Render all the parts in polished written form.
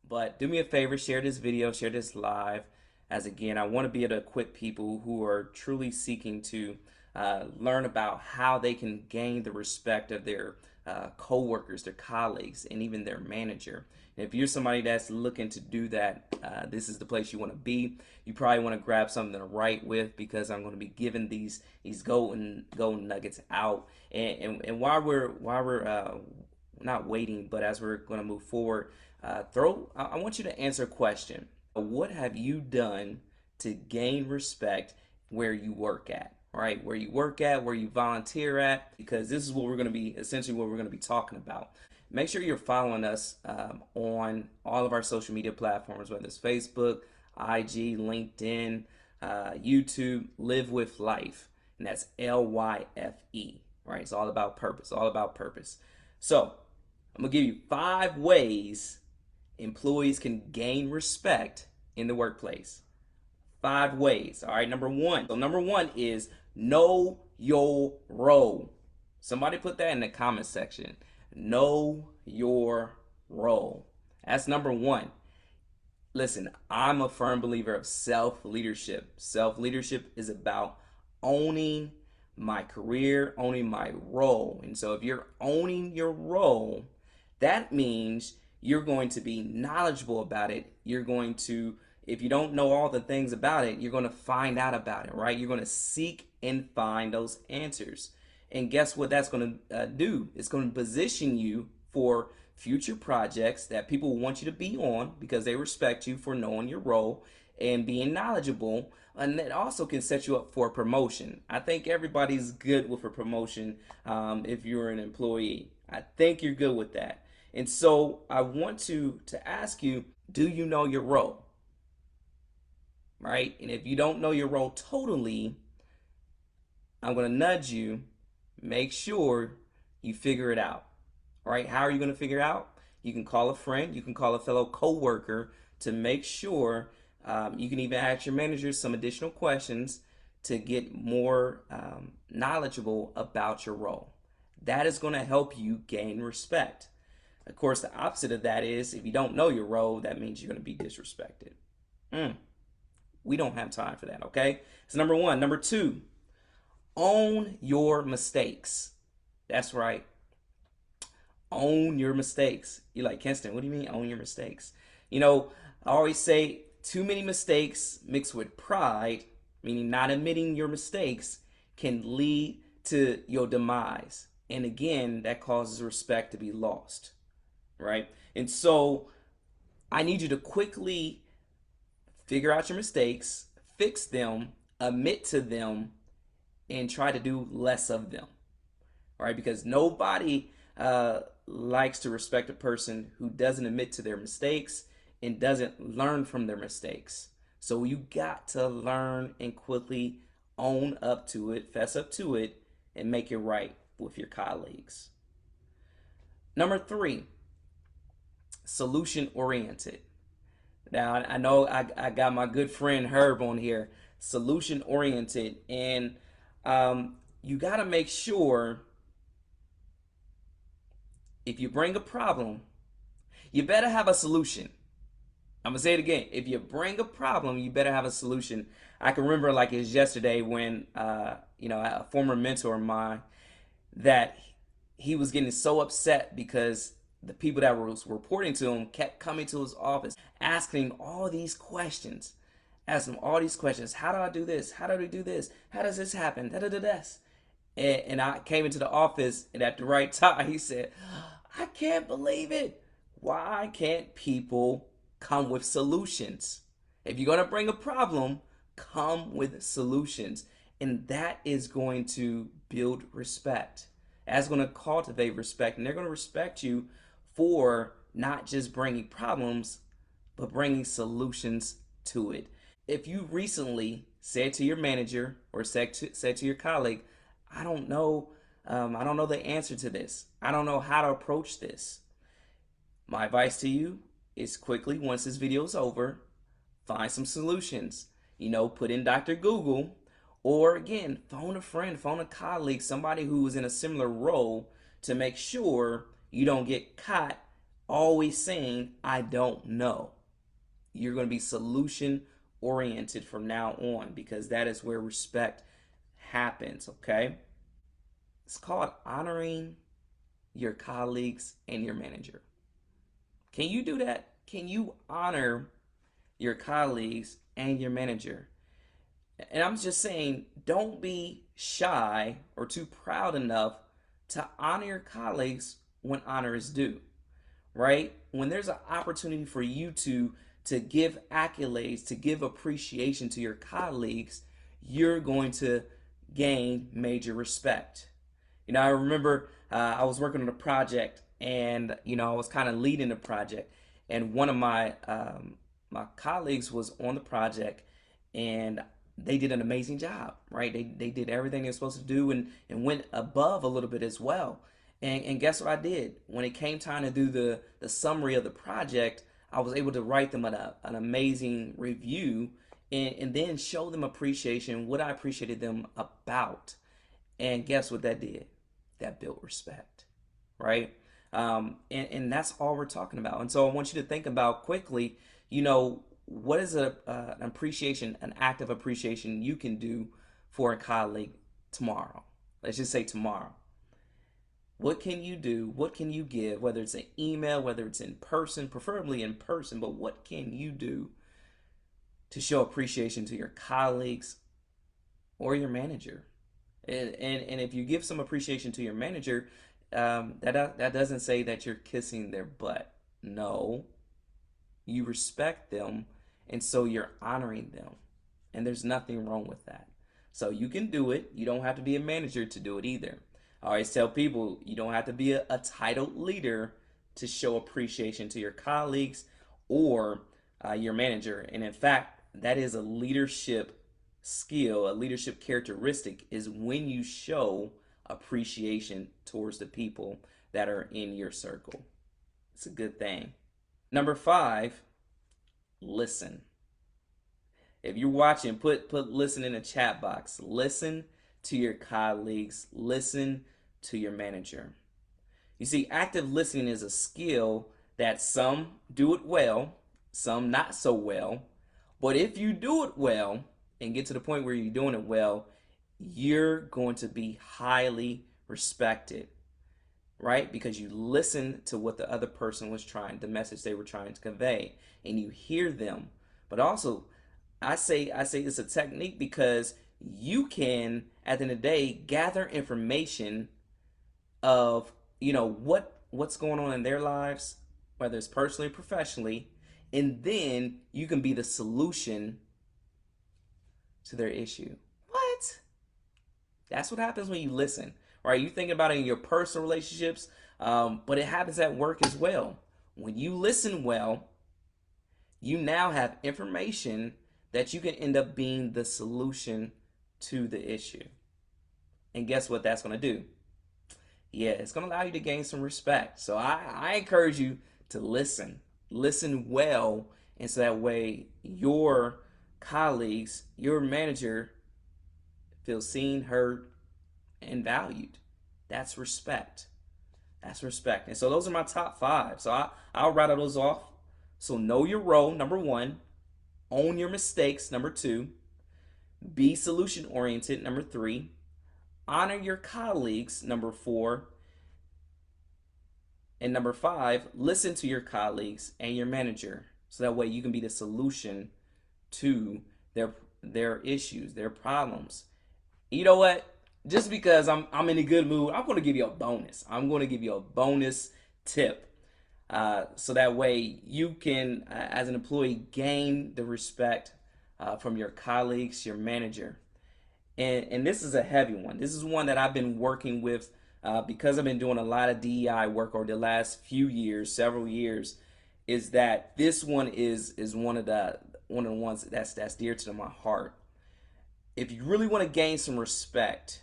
But do me a favor, share this video, share this live. As again, I want to be able to equip people who are truly seeking to learn about how they can gain the respect of their co-workers, their colleagues, and even their manager. And if you're somebody that's looking to do that, this is the place you want to be. You probably want to grab something to write with, because I'm going to be giving these golden nuggets out. And while we're not waiting, but as we're going to move forward, I want you to answer a question. What have you done to gain respect where you work at? Right, where you work at, where you volunteer at, because this is what we're going to be, essentially what we're going to be talking about. Make sure you're following us on all of our social media platforms, whether it's Facebook, IG, LinkedIn, YouTube. Live with Life, and that's LYFE. Right, it's all about purpose, all about purpose. So I'm gonna give you 5 ways employees can gain respect in the workplace. 5 ways. All right, number one. So number one is know your role. Somebody put that in the comment section. Know your role. That's number one. Listen, I'm a firm believer of self-leadership. Self-leadership is about owning my career, owning my role. And so if you're owning your role, that means you're going to be knowledgeable about it. You're going to, if you don't know all the things about it, you're going to find out about it, right? You're going to seek and find those answers. And guess what that's going to do? It's going to position you for future projects that people want you to be on, because they respect you for knowing your role and being knowledgeable. And that also can set you up for a promotion. I think everybody's good with a promotion if you're an employee. I think you're good with that. And so I want to ask you, do you know your role? Right? And if you don't know your role totally, I'm going to nudge you. Make sure you figure it out. All right? How are you going to figure it out? You can call a friend. You can call a fellow coworker to make sure. You can even ask your manager some additional questions to get more knowledgeable about your role. That is going to help you gain respect. Of course, the opposite of that is, if you don't know your role, that means you're going to be disrespected. We don't have time for that, okay? It's number one. Number two, own your mistakes. That's right. Own your mistakes. You're like, Kenston, what do you mean own your mistakes? You know, I always say too many mistakes mixed with pride, meaning not admitting your mistakes, can lead to your demise. And again, that causes respect to be lost, right? And so I need you to quickly figure out your mistakes, fix them, admit to them, and try to do less of them, all right? Because nobody likes to respect a person who doesn't admit to their mistakes and doesn't learn from their mistakes. So you got to learn and quickly own up to it, fess up to it, and make it right with your colleagues. Number three, solution oriented. Now I know I got my good friend Herb on here, solution oriented, and you got to make sure if you bring a problem, you better have a solution. I'm gonna say it again. If you bring a problem, you better have a solution. I can remember like it was yesterday when a former mentor of mine, that he was getting so upset because the people that were reporting to him kept coming to his office, asking all these questions, asking him all these questions. How do I do this? How do I do this? How does this happen? Da da da da. And I came into the office, and at the right time, he said, I can't believe it. Why can't people come with solutions? If you're going to bring a problem, come with solutions. And that is going to build respect. That's going to cultivate respect. And they're going to respect you for not just bringing problems, but bringing solutions to it. If you recently said to your manager or said to your colleague, I don't know the answer to this. I don't know how to approach this. My advice to you is quickly, once this video is over, find some solutions. Put in Dr. Google, or again, phone a friend, phone a colleague, somebody who is in a similar role, to make sure you don't get caught always saying, I don't know. You're going to be solution oriented from now on because that is where respect happens, okay? It's called honoring your colleagues and your manager. Can you do that? Can you honor your colleagues and your manager? And I'm just saying, don't be shy or too proud enough to honor your colleagues when honor is due, right? When there's an opportunity for you to give accolades, to give appreciation to your colleagues, you're going to gain major respect. I remember I was working on a project, and I was kind of leading the project, and one of my colleagues was on the project, and they did an amazing job, right? They did everything they're supposed to do, and went above a little bit as well. And guess what I did? When it came time to do the summary of the project, I was able to write them an amazing review, and then show them appreciation, what I appreciated them about. And guess what that did? That built respect, right? And that's all we're talking about. And so I want you to think about quickly, what is an appreciation, an act of appreciation you can do for a colleague tomorrow? Let's just say tomorrow. What can you do? What can you give? Whether it's an email, whether it's in person, preferably in person, but what can you do to show appreciation to your colleagues or your manager? And if you give some appreciation to your manager, that doesn't say that you're kissing their butt. No, you respect them, and so you're honoring them. And there's nothing wrong with that. So you can do it. You don't have to be a manager to do it either. I always tell people you don't have to be a titled leader to show appreciation to your colleagues or your manager. And in fact, that is a leadership skill, a leadership characteristic, is when you show appreciation towards the people that are in your circle. It's a good thing. Number 5, listen. If you're watching, put listen in the chat box. Listen to your colleagues. Listen to your manager. You see, active listening is a skill that some do it well, some not so well. But if you do it well and get to the point where you're doing it well, you're going to be highly respected, right? Because you listen to what the other person was trying, the message they were trying to convey, and you hear them. But also, I say it's a technique because you can, at the end of the day, gather information of what's going on in their lives, whether it's personally or professionally, and then you can be the solution to their issue. What? That's what happens when you listen, right? You think about it in your personal relationships, but it happens at work as well. When you listen well, you now have information that you can end up being the solution to the issue. And guess what that's going to do? Yeah, it's going to allow you to gain some respect. So I encourage you to listen. Listen well, and so that way your colleagues, your manager feels seen, heard, and valued. That's respect. That's respect. And so those are my top 5. So I'll rattle those off. So know your role, number 1. Own your mistakes, number 2. Be solution oriented, number 3. Honor your colleagues, number 4. And number 5, listen to your colleagues and your manager, so that way you can be the solution to their issues, their problems. You know what? Just because I'm in a good mood, I'm going to give you a bonus. I'm going to give you a bonus tip, so that way you can, as an employee, gain the respect from your colleagues, your manager. And this is a heavy one. This is one that I've been working with because I've been doing a lot of DEI work over the last few years, several years. Is that this one is one of the ones that's dear to my heart. If you really want to gain some respect,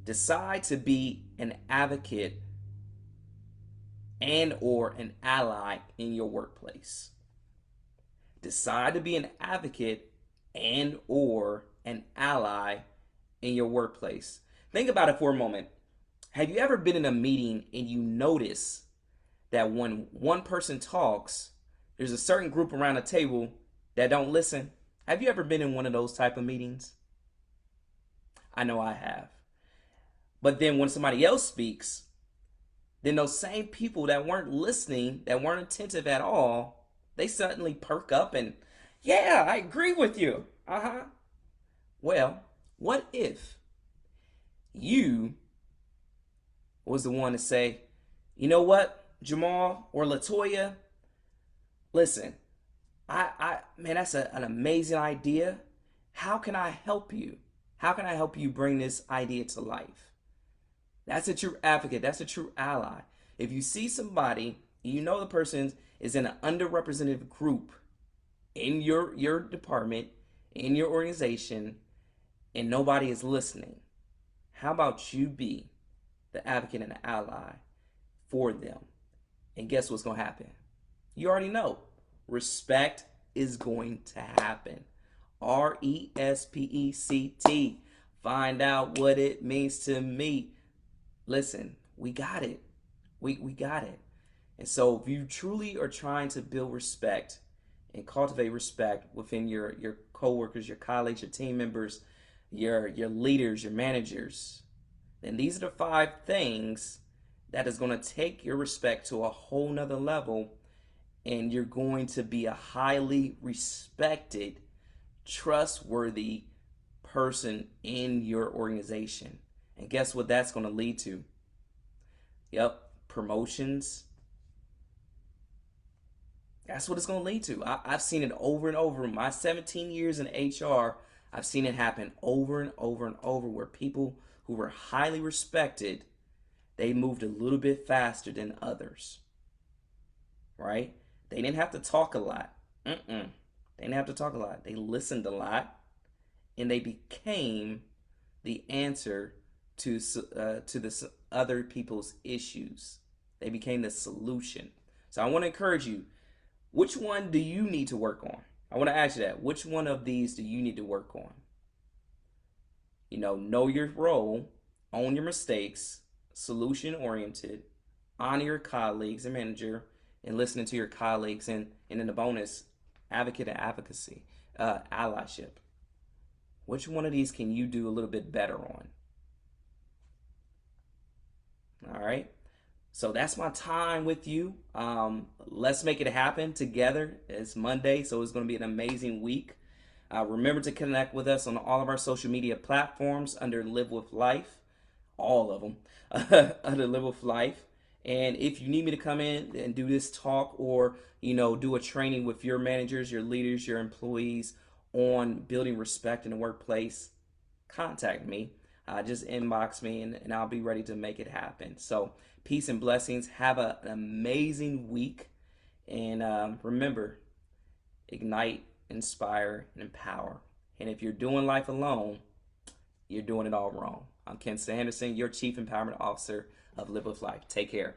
decide to be an advocate and or an ally in your workplace. Decide to be an advocate and or an ally in your workplace. Think about it for a moment. Have you ever been in a meeting and you notice that when one person talks, there's a certain group around the table that don't listen. Have you ever been in one of those type of meetings? I know I have. But then when somebody else speaks, then those same people that weren't listening, that weren't attentive at all, they suddenly perk up and, yeah, I agree with you. Uh-huh. Well, what if you was the one to say, you know what, Jamal or Latoya, listen, man, that's an amazing idea. How can I help you? How can I help you bring this idea to life? That's a true advocate. That's a true ally. If you see somebody, you know the person is in an underrepresented group in your department, in your organization, and nobody is listening, how about you be the advocate and the ally for them? And guess what's going to happen? You already know. Respect is going to happen. RESPECT. Find out what it means to me. Listen, we got it. We got it. And so if you truly are trying to build respect and cultivate respect within your coworkers, your colleagues, your team members, your leaders, your managers, then these are the 5 things that is going to take your respect to a whole nother level, and you're going to be a highly respected, trustworthy person in your organization. And guess what that's going to lead to? Yep, promotions. That's what it's going to lead to. I've seen it over and over. My 17 years in HR, I've seen it happen over and over and over, where people who were highly respected, they moved a little bit faster than others, right? They didn't have to talk a lot. They didn't have to talk a lot. They listened a lot, and they became the answer to the other people's issues. They became the solution. So I want to encourage you. Which one do you need to work on? I want to ask you that. Which one of these do you need to work on? Know your role, own your mistakes, solution oriented, honor your colleagues and manager, and listening to your colleagues, and in the bonus, advocate and advocacy, allyship. Which one of these can you do a little bit better on? All right. So that's my time with you. Let's make it happen together. It's Monday, so it's going to be an amazing week. Remember to connect with us on all of our social media platforms under Live With Life, all of them, under Live With Life. And if you need me to come in and do this talk, or do a training with your managers, your leaders, your employees on building respect in the workplace, contact me. Just inbox me, and I'll be ready to make it happen. So peace and blessings. Have an amazing week. And remember, ignite, inspire, and empower. And if you're doing life alone, you're doing it all wrong. I'm Kenston, Henderson, your Chief Empowerment Officer of Live With Life. Take care.